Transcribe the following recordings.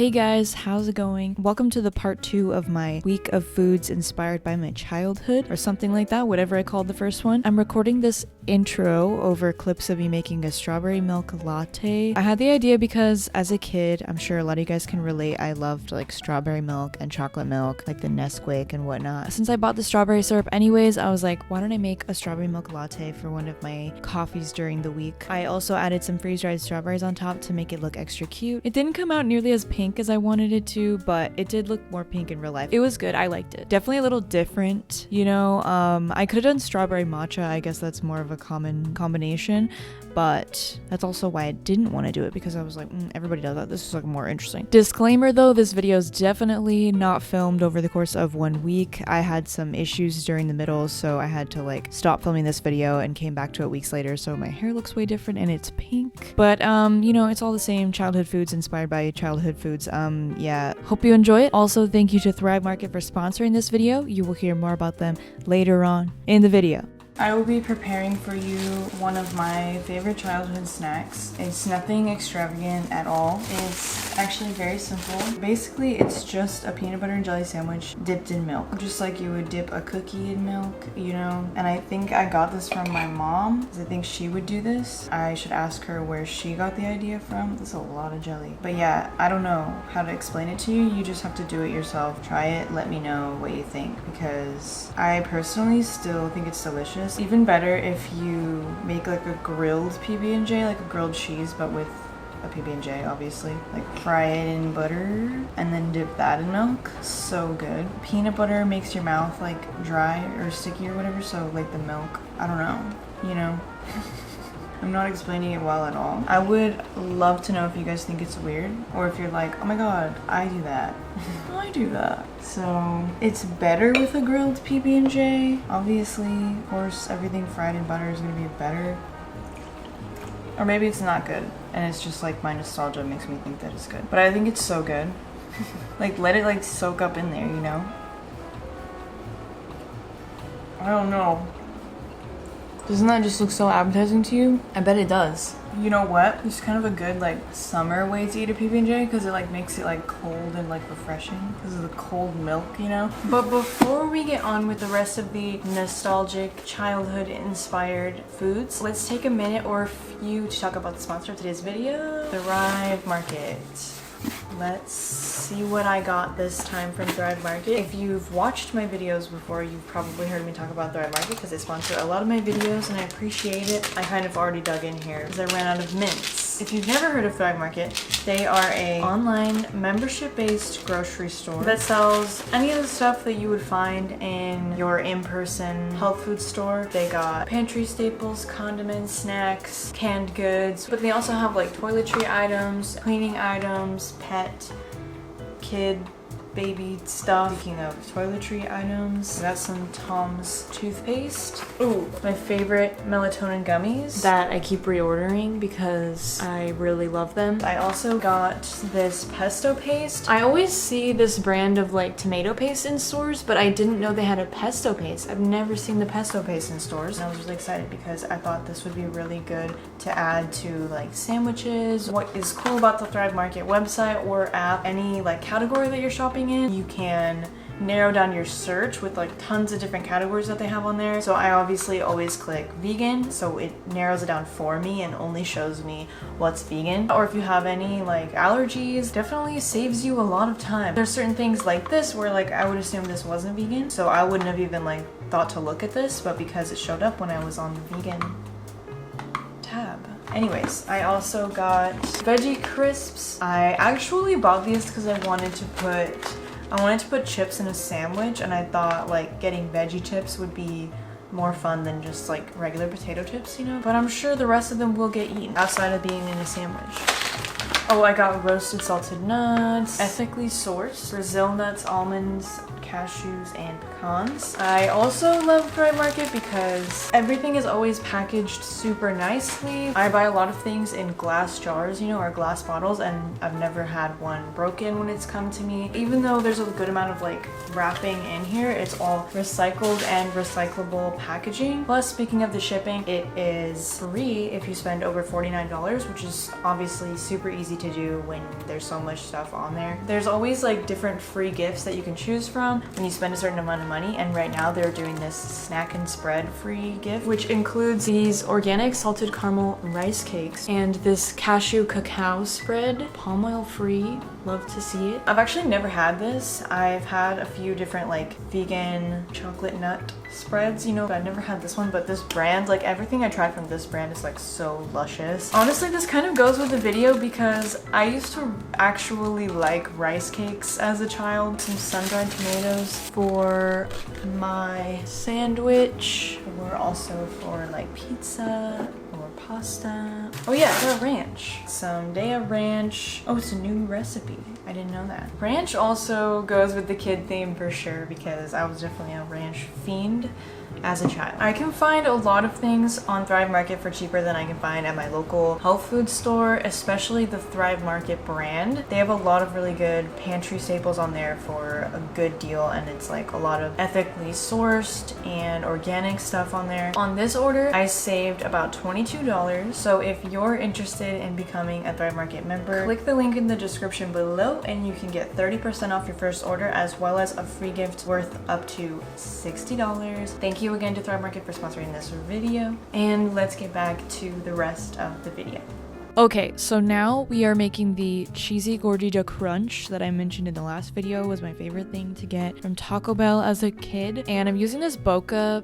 Hey guys, how's it going? Welcome to the part 2 of my week of foods inspired by my childhood, or something like that, whatever I called the first one. I'm recording this intro over clips of me making a strawberry milk latte. I had the idea because as a kid, I'm sure a lot of you guys can relate, I loved like strawberry milk and chocolate milk, like the Nesquik and whatnot. Since I bought the strawberry syrup anyways, I was like, why don't I make a strawberry milk latte for one of my coffees during the week? I also added some freeze-dried strawberries on top to make it look extra cute. It didn't come out nearly as pink as I wanted it to, but it did look more pink in real life. It was good. I liked it. Definitely a little different, you know. I could have done strawberry matcha. I guess that's more of a common combination, but that's also why I didn't want to do it, because I was like, everybody does that. This is like more interesting. Disclaimer though, this video is definitely not filmed over the course of 1 week. I had some issues during the middle, so I had to like stop filming this video and came back to it weeks later, so my hair looks way different and it's pink. But you know, it's all the same childhood foods inspired by childhood foods. Yeah, hope you enjoy it. Also, thank you to Thrive Market for sponsoring this video. You will hear more about them later on in the video. I will be preparing for you one of my favorite childhood snacks. It's nothing extravagant at all. It's actually very simple. Basically, it's just a peanut butter and jelly sandwich dipped in milk. Just like you would dip a cookie in milk, you know? And I think I got this from my mom, because I think she would do this. I should ask her where she got the idea from. That's a lot of jelly. But yeah, I don't know how to explain it to you. You just have to do it yourself. Try it, let me know what you think, because I personally still think it's delicious. Even better if you make like a grilled PB&J, like a grilled cheese, but with a PB&J, obviously. Like fry it in butter and then dip that in milk. So good. Peanut butter makes your mouth like dry or sticky or whatever, so like the milk, I don't know, you know. I'm not explaining it well at all. I would love to know if you guys think it's weird, or if you're like, oh my god, I do that. I do that. So it's better with a grilled PB&J. Obviously, of course, everything fried in butter is gonna be better. Or maybe it's not good, and it's just like my nostalgia makes me think that it's good. But I think it's so good. Like, let it like soak up in there, you know? I don't know. Doesn't that just look so appetizing to you? I bet it does. You know what? It's kind of a good like summer way to eat a PB&J, because it like makes it like cold and like refreshing because of the cold milk, you know? But before we get on with the rest of the nostalgic childhood inspired foods, let's take a minute or a few to talk about the sponsor of today's video, Thrive Market. Let's see what I got this time from Thrive Market. If you've watched my videos before, you've probably heard me talk about Thrive Market because they sponsor a lot of my videos and I appreciate it. I kind of already dug in here because I ran out of mints. If you've never heard of Thrive Market, they are an online membership-based grocery store that sells any of the stuff that you would find in your in-person health food store. They got pantry staples, condiments, snacks, canned goods, but they also have like toiletry items, cleaning items, pet, kid, baby stuff. Speaking of toiletry items, I got some Tom's toothpaste. Ooh, my favorite melatonin gummies that I keep reordering because I really love them. I also got this pesto paste. I always see this brand of like tomato paste in stores, but I didn't know they had a pesto paste. I've never seen the pesto paste in stores, and I was really excited because I thought this would be really good to add to like sandwiches. What is cool about the Thrive Market website or app, any like category that you're shopping in, you can narrow down your search with like tons of different categories that they have on there. So I obviously always click vegan, so it narrows it down for me and only shows me what's vegan. Or if you have any like allergies, definitely saves you a lot of time. There's certain things like this where like I would assume this wasn't vegan, so I wouldn't have even like thought to look at this, but because it showed up when I was on the vegan tab. Anyways, I also got veggie crisps. I actually bought these because I wanted to put chips in a sandwich, and I thought like getting veggie chips would be more fun than just like regular potato chips, you know? But I'm sure the rest of them will get eaten outside of being in a sandwich. Oh, I got roasted salted nuts, ethically sourced, Brazil nuts, almonds, cashews, and pecans. I also love Thrive Market because everything is always packaged super nicely. I buy a lot of things in glass jars, you know, or glass bottles, and I've never had one broken when it's come to me. Even though there's a good amount of like wrapping in here, it's all recycled and recyclable packaging. Plus, speaking of the shipping, it is free if you spend over $49, which is obviously super easy to do when there's so much stuff on there. There's always like different free gifts that you can choose from when you spend a certain amount of money, and right now they're doing this snack and spread free gift, which includes these organic salted caramel rice cakes and this cashew cacao spread, palm oil free. Love to see it. I've actually never had this. I've had a few different like vegan chocolate nut spreads, you know, but I've never had this one. But this brand, like everything I tried from this brand is like so luscious. Honestly, this kind of goes with the video because I used to actually like rice cakes as a child. Some sun-dried tomatoes for my sandwich, or also for like pizza or pasta. Oh yeah, the ranch. Someday a ranch. Oh, it's a new recipe. I didn't know that. Ranch also goes with the kid theme for sure, because I was definitely a ranch fiend as a child. I can find a lot of things on Thrive Market for cheaper than I can find at my local health food store, especially the Thrive Market brand. They have a lot of really good pantry staples on there for a good deal, and it's like a lot of ethically sourced and organic stuff on there. On this order, I saved about $22. So if you're interested in becoming a Thrive Market member, click the link in the description below and you can get 30% off your first order, as well as a free gift worth up to $60. Thank you again to Thrive Market for sponsoring this video, and let's get back to the rest of the video. Okay, so now we are making the cheesy gordita crunch that I mentioned in the last video was my favorite thing to get from Taco Bell as a kid. And I'm using this boca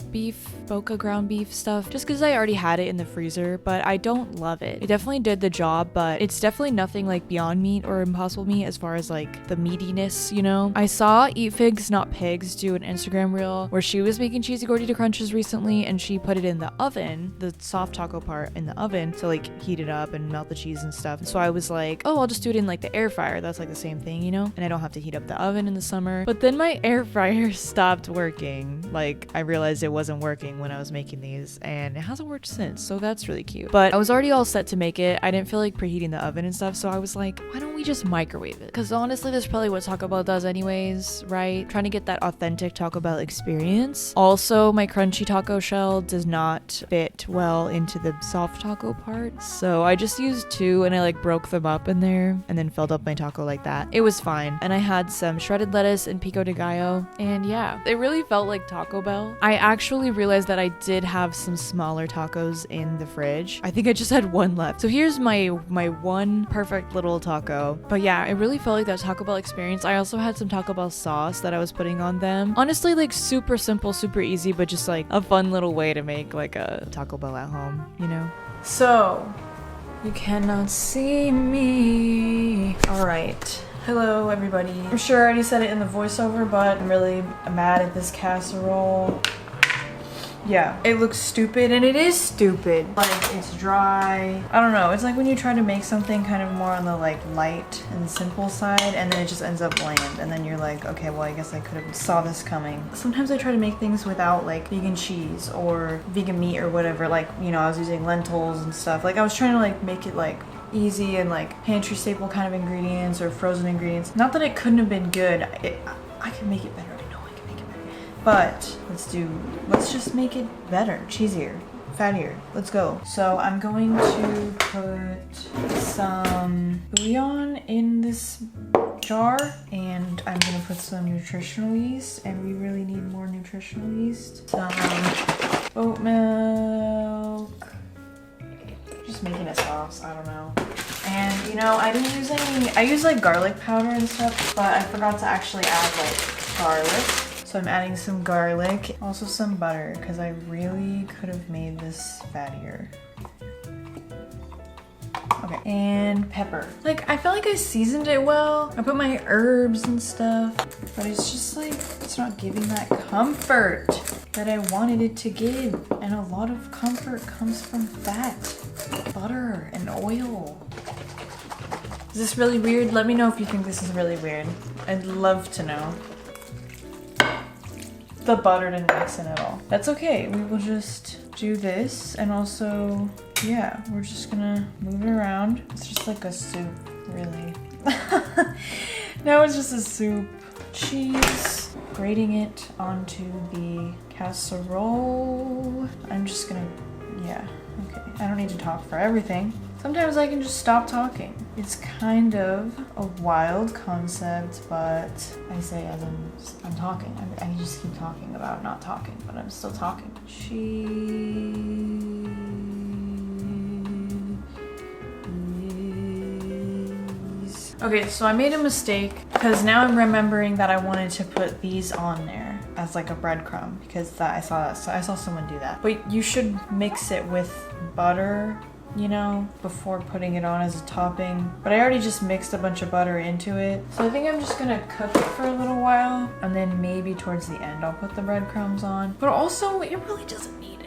ground beef stuff just because I already had it in the freezer, but I don't love it. It definitely did the job, but it's definitely nothing like Beyond Meat or Impossible Meat as far as like the meatiness, you know? I saw Eat Figs Not Pigs do an Instagram reel where she was making cheesy gordita crunches recently, and she put it in the oven, the soft taco part in the oven, to like heat it up and melt the cheese and stuff. So I was like, oh, I'll just do it in like the air fryer. That's like the same thing, you know? And I don't have to heat up the oven in the summer. But then my air fryer stopped working. Like, I realized it wasn't working when I was making these, and it hasn't worked since. So that's really cute. But I was already all set to make it. I didn't feel like preheating the oven and stuff. So I was like, why don't we just microwave it? Because honestly, that's probably what Taco Bell does anyways, right? Trying to get that authentic Taco Bell experience. Also, my crunchy taco shell does not fit well into the soft taco part. So I just used two, and I like broke them up in there and then filled up my taco like that. It was fine. And I had some shredded lettuce and pico de gallo, and yeah, it really felt like Taco Bell. I actually realized that I did have some smaller tacos in the fridge. I think I just had one left. So here's my one perfect little taco. But yeah, it really felt like that Taco Bell experience. I also had some Taco Bell sauce that I was putting on them. Honestly, like super simple, super easy, but just like a fun little way to make like a Taco Bell at home, you know? So you cannot see me. All right. Hello, everybody. I'm sure I already said it in the voiceover, but I'm really mad at this casserole. Yeah, it looks stupid, and it is stupid. Like, it's dry. I don't know. It's like when you try to make something kind of more on the like light and simple side, and then it just ends up bland. And then you're like, okay, well, I guess I could have saw this coming. Sometimes I try to make things without like vegan cheese or vegan meat or whatever. Like, you know, I was using lentils and stuff. Like, I was trying to like make it like easy and like pantry staple kind of ingredients or frozen ingredients. Not that it couldn't have been good. I can make it better. But let's just make it better, cheesier, fattier. Let's go. So I'm going to put some bouillon in this jar, and I'm gonna put some nutritional yeast, and we really need more nutritional yeast. Some oat milk. Just making a sauce, I don't know. And you know, I didn't use any, I used like garlic powder and stuff, but I forgot to actually add like garlic. So I'm adding some garlic, also some butter, because I really could have made this fattier. Okay, and pepper. Like, I felt like I seasoned it well. I put my herbs and stuff, but it's just like, it's not giving that comfort that I wanted it to give. And a lot of comfort comes from fat, butter, and oil. Is this really weird? Let me know if you think this is really weird. I'd love to know. The butter didn't mix in at all. That's okay. We will just do this, and also, yeah, we're just gonna move it around. It's just like a soup, really. Now it's just a soup. Cheese, grating it onto the casserole. I'm just gonna, yeah, okay. I don't need to talk for everything. Sometimes I can just stop talking. It's kind of a wild concept, but I say as I'm talking. I just keep talking about not talking, but I'm still talking. Okay, so I made a mistake because now I'm remembering that I wanted to put these on there as like a breadcrumb because I saw someone do that. But you should mix it with butter, you know, before putting it on as a topping. But I already just mixed a bunch of butter into it. So I think I'm just gonna cook it for a little while and then maybe towards the end I'll put the breadcrumbs on. But also, it really doesn't need it.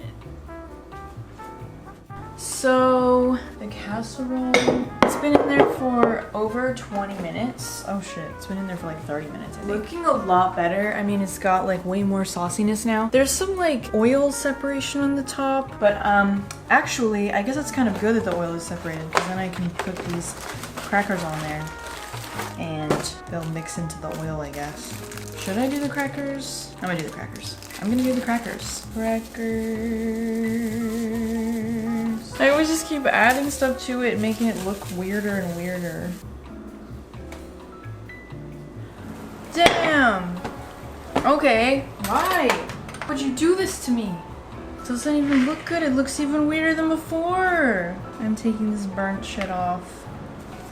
So the casserole, it's been in there for over 20 minutes. Oh shit, it's been in there for like 30 minutes, I think. Looking a lot better. I mean, it's got like way more sauciness now. There's some like oil separation on the top, but actually, I guess it's kind of good that the oil is separated because then I can put these crackers on there and they'll mix into the oil, I guess. Should I do the crackers? I'm gonna do the crackers. I'm gonna do the crackers. I always just keep adding stuff to it, making it look weirder and weirder. Damn! Okay, why? Would you do this to me? It doesn't even look good. It looks even weirder than before. I'm taking this burnt shit off.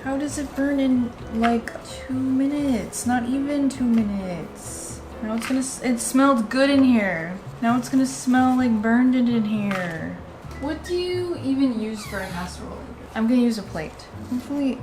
How does it burn in like 2 minutes? Not even 2 minutes. Now it's gonna, it smelled good in here. Now it's gonna smell like burned in here. What do you even use for a casserole? I'm gonna use a plate. Hopefully,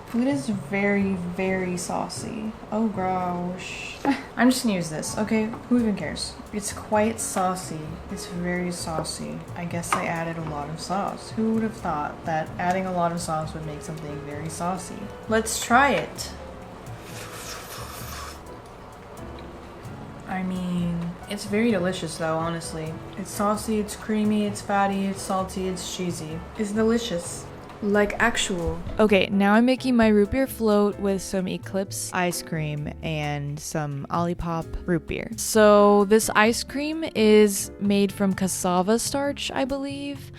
food is very, very saucy. Oh gosh. I'm just gonna use this, okay? Who even cares? It's quite saucy. It's very saucy. I guess I added a lot of sauce. Who would have thought that adding a lot of sauce would make something very saucy? Let's try it. I mean, it's very delicious though, honestly. It's saucy, it's creamy, it's fatty, it's salty, it's cheesy. It's delicious. Like actual. Okay, now I'm making my root beer float with some Eclipse ice cream and some Olipop root beer. So this ice cream is made from cassava starch, I believe.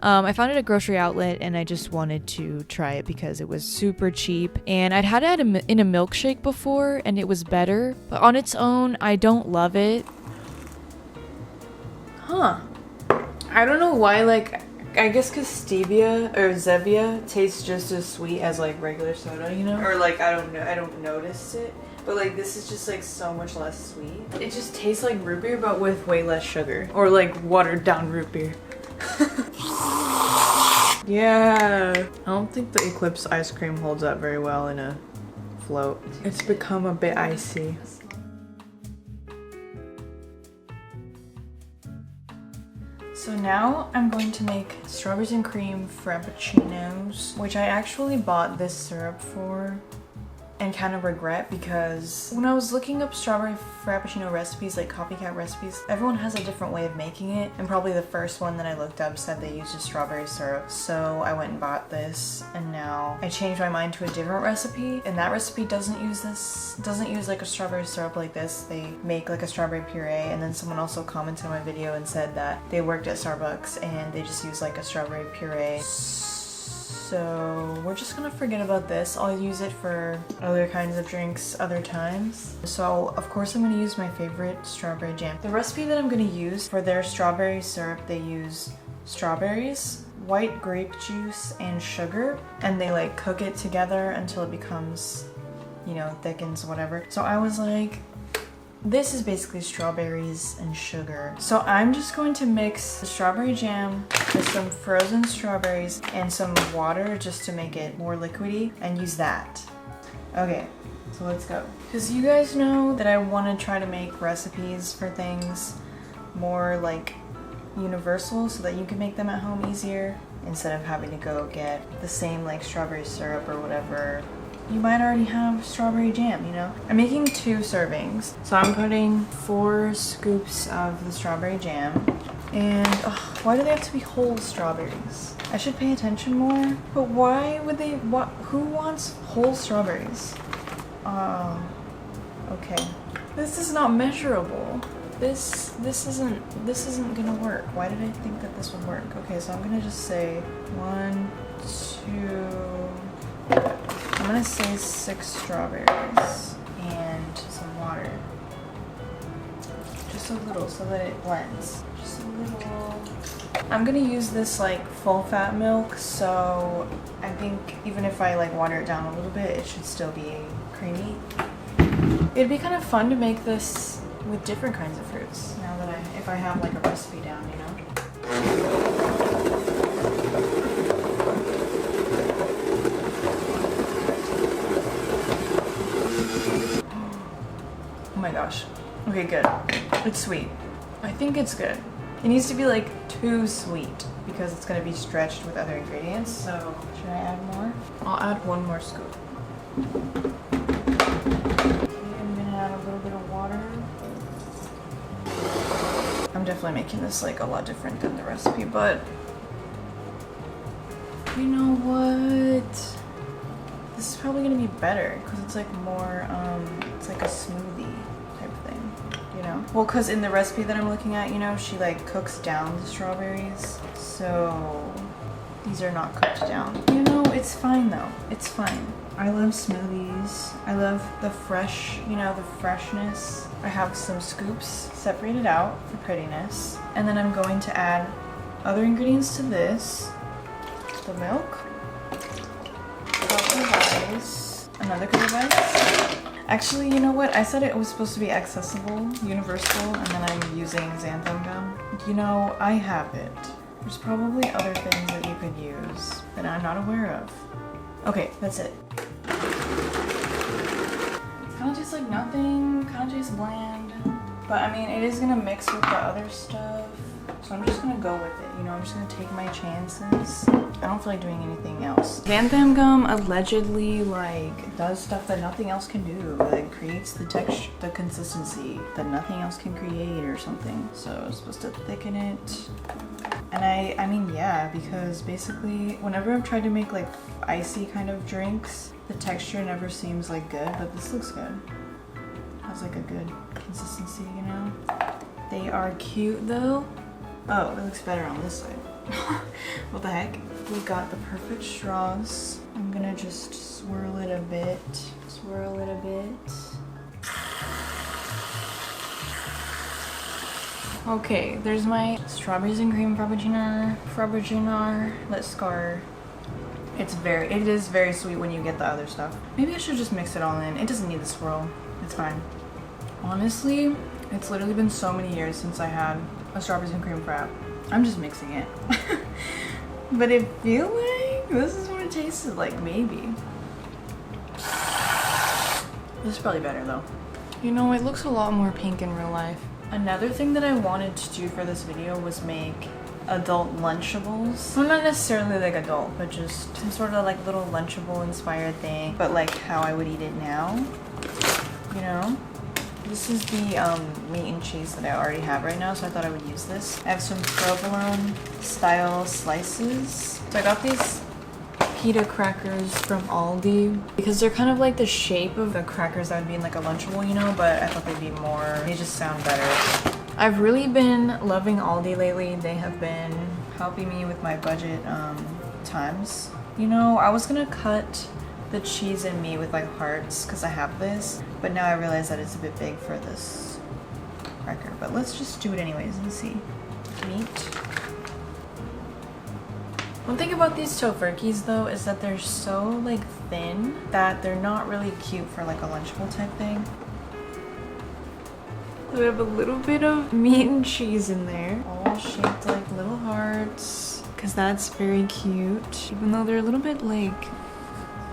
I found it at a grocery outlet and I just wanted to try it because it was super cheap. And I'd had it in a milkshake before and it was better. But on its own, I don't love it. Huh. I don't know why, like, I guess because stevia or Zevia tastes just as sweet as like regular soda, you know? Or like, I don't know, I don't notice it. But like this is just like so much less sweet. It just tastes like root beer but with way less sugar. Or like watered down root beer. Yeah. I don't think the Eclipse ice cream holds up very well in a float. It's become a bit icy. So now I'm going to make strawberries and cream frappuccinos, which I actually bought this syrup for and kind of regret because when I was looking up strawberry frappuccino recipes, like copycat recipes, everyone has a different way of making it, and probably the first one that I looked up said they used a strawberry syrup. So I went and bought this, and now I changed my mind to a different recipe, and that recipe doesn't use like a strawberry syrup like this. They make like a strawberry puree, and then someone also commented on my video and said that they worked at Starbucks and they just use like a strawberry puree. So we're just gonna forget about this. I'll use it for other kinds of drinks other times. So of course I'm gonna use my favorite strawberry jam. The recipe that I'm gonna use for their strawberry syrup, they use strawberries, white grape juice, and sugar, and they like cook it together until it becomes, you know, thickens, whatever. So I was like, this is basically strawberries and sugar. So I'm just going to mix the strawberry jam with some frozen strawberries and some water just to make it more liquidy and use that. Okay, so let's go. Because you guys know that I want to try to make recipes for things more like universal so that you can make them at home easier instead of having to go get the same like strawberry syrup or whatever. You might already have strawberry jam, you know? I'm making 2 servings. So I'm putting 4 scoops of the strawberry jam. And why do they have to be whole strawberries? I should pay attention more. But why would they, who wants whole strawberries? Oh, okay. This is not measurable. this isn't gonna work. Why did I think that this would work? Okay, so I'm gonna just say 1, 2, I'm gonna say 6 strawberries and some water. Just a little so that it blends. Just a little. I'm gonna use this like full fat milk, so I think even if I like water it down a little bit, it should still be creamy. It'd be kind of fun to make this with different kinds of fruits now that if I have like a recipe down, you know? Oh my gosh. Okay, good. It's sweet. I think it's good. It needs to be like too sweet because it's gonna be stretched with other ingredients. So should I add more? I'll add 1 more scoop. A little bit of water. I'm definitely making this like a lot different than the recipe, but you know what? This is probably gonna be better because it's like more, it's like a smoothie type thing, you know? Well, because in the recipe that I'm looking at, you know, she like cooks down the strawberries, so these are not cooked down. You know, it's fine though. It's fine. I love smoothies. I love the fresh, you know, the freshness. I have some scoops separated out for prettiness. And then I'm going to add other ingredients to this. The milk, cup of ice, another cup of ice. Actually, you know what? I said it was supposed to be accessible, universal, and then I'm using xanthan gum. You know, I have it. There's probably other things that you could use that I'm not aware of. Okay, that's it. Kind of tastes like nothing, kind of tastes bland. But I mean, it is gonna mix with the other stuff. So I'm just gonna go with it, you know, I'm just gonna take my chances. I don't feel like doing anything else. Xanthan gum allegedly like does stuff that nothing else can do. Like creates the texture, the consistency that nothing else can create or something. So it's supposed to thicken it. And I mean, yeah, because basically whenever I've tried to make like icy kind of drinks, the texture never seems like good, but this looks good. Has like a good consistency, you know? They are cute though. Oh, it looks better on this side. What the heck? We got the perfect straws. I'm gonna just swirl it a bit. Swirl it a bit. Okay, there's my strawberries and cream frappuccino. Let's scar. It is very sweet when you get the other stuff. Maybe I should just mix it all in. It doesn't need the swirl. It's fine. Honestly, it's literally been so many years since I had a strawberries and cream frap. I'm just mixing it. But I feel like this is what it tasted like, maybe. This is probably better though. You know, it looks a lot more pink in real life. Another thing that I wanted to do for this video was make adult lunchables. Well, not necessarily like adult, but just some sort of like little lunchable inspired thing, but like how I would eat it now, you know? This is the meat and cheese that I already have right now, so I thought I would use this. I have some provolone style slices. So I got these pita crackers from Aldi because they're kind of like the shape of the crackers that would be in like a Lunchable, you know, but I thought they'd be more, they just sound better. I've really been loving Aldi lately. They have been helping me with my budget times. You know, I was gonna cut the cheese and meat with like hearts because I have this, but now I realize that it's a bit big for this cracker. But let's just do it anyways and see. Meat. One thing about these tofurkeys though is that they're so like thin that they're not really cute for like a Lunchable type thing. We have a little bit of meat and cheese in there, all shaped like little hearts, because that's very cute, even though they're a little bit like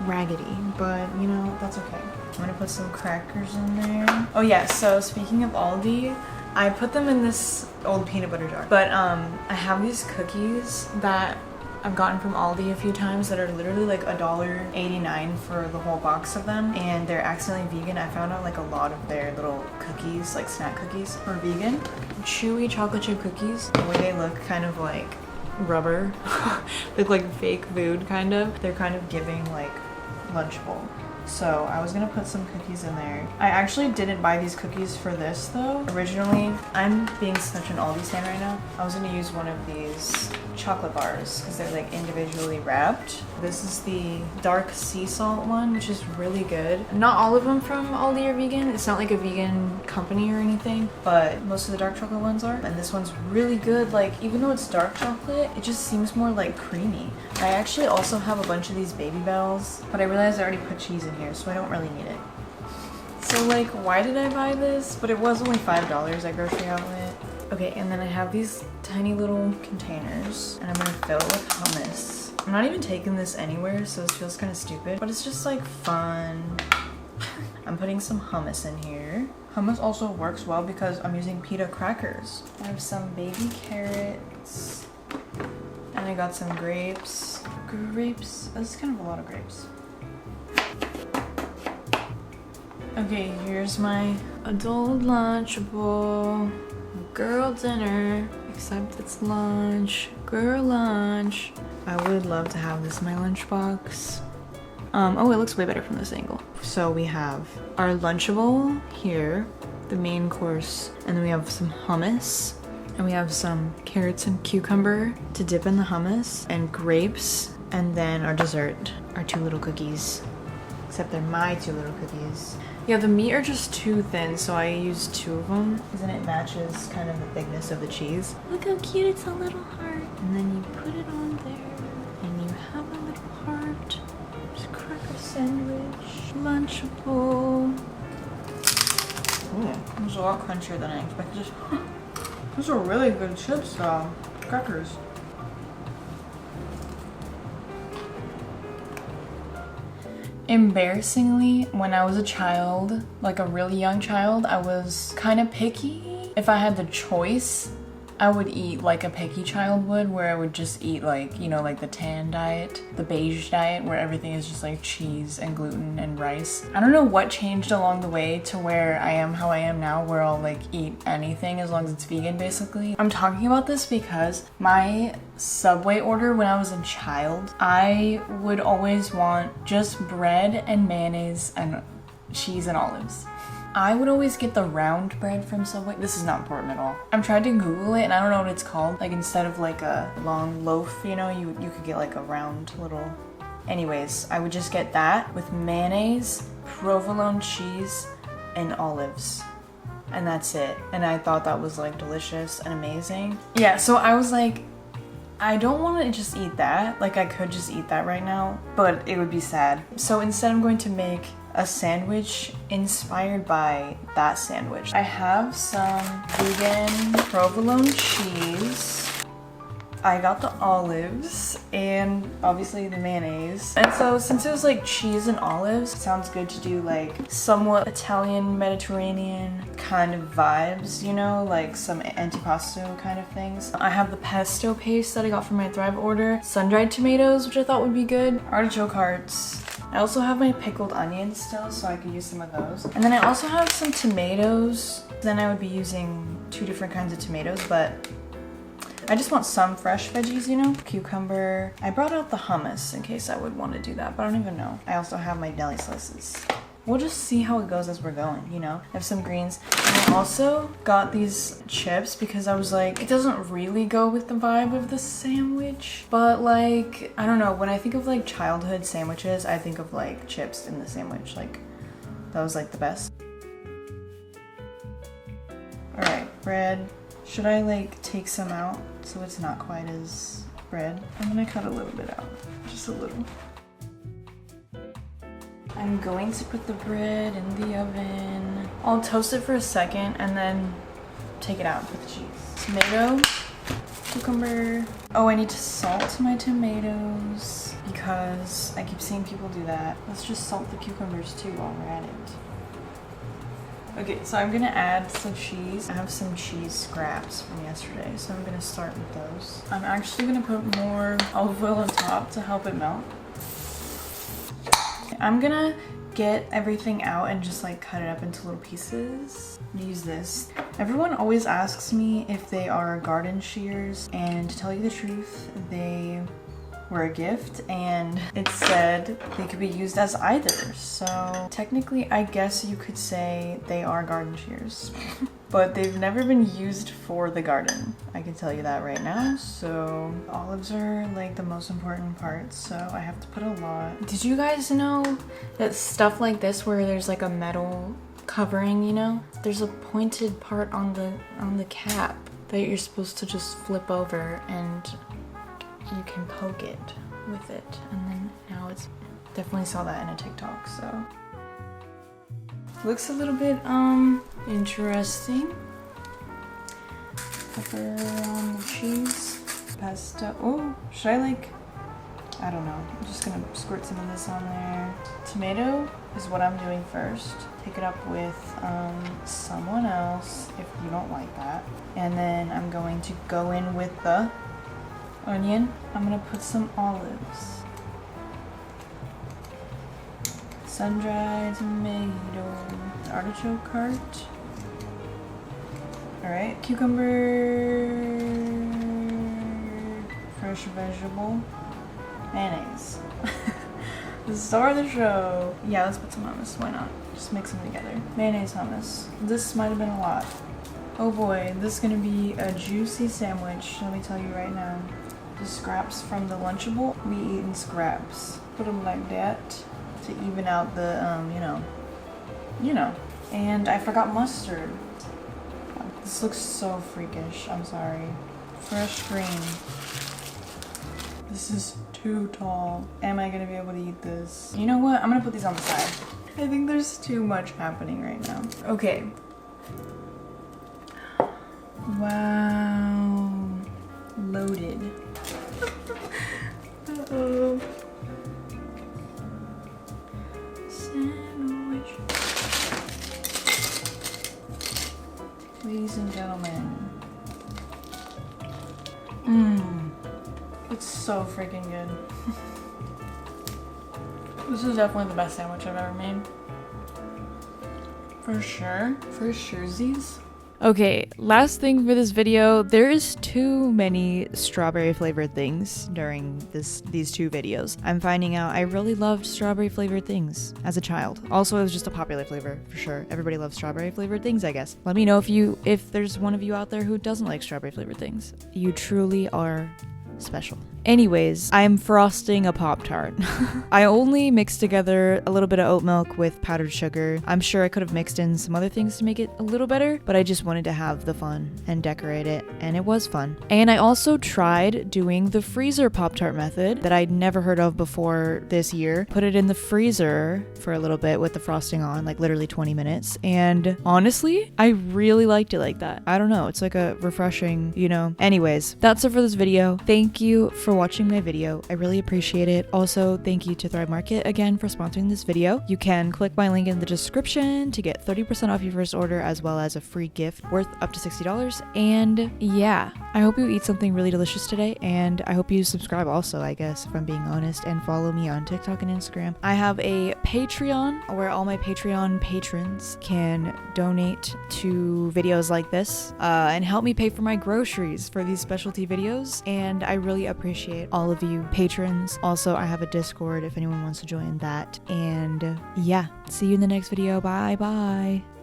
raggedy, but you know, that's okay. I'm gonna put some crackers in there. Oh yeah, so speaking of Aldi, I put them in this old peanut butter jar, but I have these cookies that I've gotten from Aldi a few times that are literally like $1.89 for the whole box of them, and they're accidentally vegan. I found out like a lot of their little cookies, like snack cookies, are vegan. Chewy chocolate chip cookies. The way they look kind of like rubber, look like fake food kind of. They're kind of giving like Lunchable. So I was gonna put some cookies in there. I actually didn't buy these cookies for this though. Originally, I'm being such an Aldi fan right now. I was gonna use one of these chocolate bars because they're like individually wrapped. This is the dark sea salt one, which is really good. Not all of them from Aldi are vegan. It's not like a vegan company or anything, but most of the dark chocolate ones are. And this one's really good. Like, even though it's dark chocolate, it just seems more like creamy. I actually also have a bunch of these Baby Bells, but I realized I already put cheese in here, so I don't really need it. So like, why did I buy this? But it was only $5 at Grocery Outlet. Okay, and then I have these tiny little containers, and I'm gonna fill it with hummus. I'm not even taking this anywhere, so it feels kind of stupid, but it's just like fun. I'm putting some hummus in here. Hummus also works well because I'm using pita crackers. I have some baby carrots, and I got some grapes. That's kind of a lot of grapes. Okay, here's my adult lunchable. Girl dinner, except it's lunch. Girl lunch. I would love to have this in my lunchbox. Oh, it looks way better from this angle. So we have our lunchable here, the main course, and then we have some hummus, and we have some carrots and cucumber to dip in the hummus, and grapes, and then our dessert, our 2 little cookies. Except they're my 2 little cookies. Yeah, the meat are just too thin, so I used 2 of them. Because then it matches kind of the thickness of the cheese. Look how cute, it's a little heart. And then you put it on there, and you have a little heart. It's a cracker sandwich. Lunchable. Ooh, it was a lot crunchier than I expected. Those are really good chips though. Crackers. Embarrassingly, when I was a child, like a really young child, I was kind of picky. If I had the choice, I would eat like a picky child would, where I would just eat like, you know, like the tan diet, the beige diet, where everything is just like cheese and gluten and rice. I don't know what changed along the way to where I am how I am now, where I'll like eat anything as long as it's vegan basically. I'm talking about this because my Subway order when I was a child, I would always want just bread and mayonnaise and cheese and olives. I would always get the round bread from Subway. This is not important at all. I'm trying to Google it and I don't know what it's called. Like instead of like a long loaf, you know, you could get like a round little. Anyways, I would just get that with mayonnaise, provolone cheese, and olives. And that's it. And I thought that was like delicious and amazing. Yeah, so I was like, I don't want to just eat that. Like I could just eat that right now, but it would be sad. So instead I'm going to make a sandwich inspired by that sandwich. I have some vegan provolone cheese. I got the olives and obviously the mayonnaise. And so since it was like cheese and olives, it sounds good to do like somewhat Italian, Mediterranean kind of vibes, you know, like some antipasto kind of things. I have the pesto paste that I got from my Thrive order, sun-dried tomatoes, which I thought would be good, artichoke hearts. I also have my pickled onions still, so I could use some of those. And then I also have some tomatoes. Then I would be using 2 different kinds of tomatoes, but I just want some fresh veggies, you know? Cucumber. I brought out the hummus in case I would want to do that, but I don't even know. I also have my deli slices. We'll just see how it goes as we're going, you know? I have some greens. And I also got these chips because I was like, it doesn't really go with the vibe of the sandwich. But like, I don't know, when I think of like childhood sandwiches, I think of like chips in the sandwich. Like, that was like the best. All right, bread. Should I like take some out so it's not quite as bread? I'm gonna cut a little bit out, just a little. I'm going to put the bread in the oven. I'll toast it for a second and then take it out and put the cheese. Tomato, cucumber. Oh, I need to salt my tomatoes because I keep seeing people do that. Let's just salt the cucumbers too while we're at it. Okay, so I'm gonna add some cheese. I have some cheese scraps from yesterday, so I'm gonna start with those. I'm actually gonna put more olive oil on top to help it melt. I'm gonna get everything out and just like cut it up into little pieces. I'm gonna use this. Everyone always asks me if they are garden shears, and to tell you the truth, they were a gift, and it said they could be used as either. So technically, I guess you could say they are garden shears. But they've never been used for the garden. I can tell you that right now. So olives are like the most important part, so I have to put a lot. Did you guys know that stuff like this where there's like a metal covering, you know? There's a pointed part on the cap that you're supposed to just flip over and you can poke it with it. And then now it's definitely saw that in a TikTok, so. Looks a little bit interesting. Pepper on the cheese. Pesto. Oh, should I like, I don't know. I'm just gonna squirt some of this on there. Tomato is what I'm doing first. Take it up with someone else if you don't like that. And then I'm going to go in with the onion. I'm gonna put some olives. Sun-dried tomato, artichoke heart. All right, cucumber, fresh vegetable, mayonnaise. The star of the show. Yeah, let's put some hummus. Why not? Just mix them together. Mayonnaise hummus. This might have been a lot. Oh boy, this is gonna be a juicy sandwich. Let me tell you right now. The scraps from the Lunchable, we eat in scraps. Put them like that to even out the, you know. And I forgot mustard. This looks so freakish, I'm sorry. Fresh green. This is too tall. Am I gonna be able to eat this? You know what, I'm gonna put these on the side. I think there's too much happening right now. Okay. Wow. Loaded. Uh-oh. Sandwich. Ladies and gentlemen. It's so freaking good. This is definitely the best sandwich I've ever made. For sure. For surezies. Okay, last thing for this video, there is too many strawberry flavored things during these two videos. I'm finding out I really loved strawberry flavored things as a child. Also, it was just a popular flavor, for sure. Everybody loves strawberry flavored things, I guess. Let me know if there's one of you out there who doesn't like strawberry flavored things. You truly are special. Anyways, I'm frosting a Pop-Tart. I only mixed together a little bit of oat milk with powdered sugar. I'm sure I could have mixed in some other things to make it a little better, but I just wanted to have the fun and decorate it, and it was fun. And I also tried doing the freezer Pop-Tart method that I'd never heard of before this year. Put it in the freezer for a little bit with the frosting on, like literally 20 minutes. And honestly, I really liked it like that. I don't know, it's like a refreshing, you know. Anyways, that's it for this video. Thank you for watching my video. I really appreciate it. Also, thank you to Thrive Market again for sponsoring this video. You can click my link in the description to get 30% off your first order, as well as a free gift worth up to $60. And yeah, I hope you eat something really delicious today, and I hope you subscribe also, I guess, if I'm being honest, and follow me on TikTok and Instagram. I have a Patreon where all my Patreon patrons can donate to videos like this and help me pay for my groceries for these specialty videos, and I really appreciate all of you patrons. Also, I have a Discord if anyone wants to join that. And yeah, see you in the next video. Bye bye.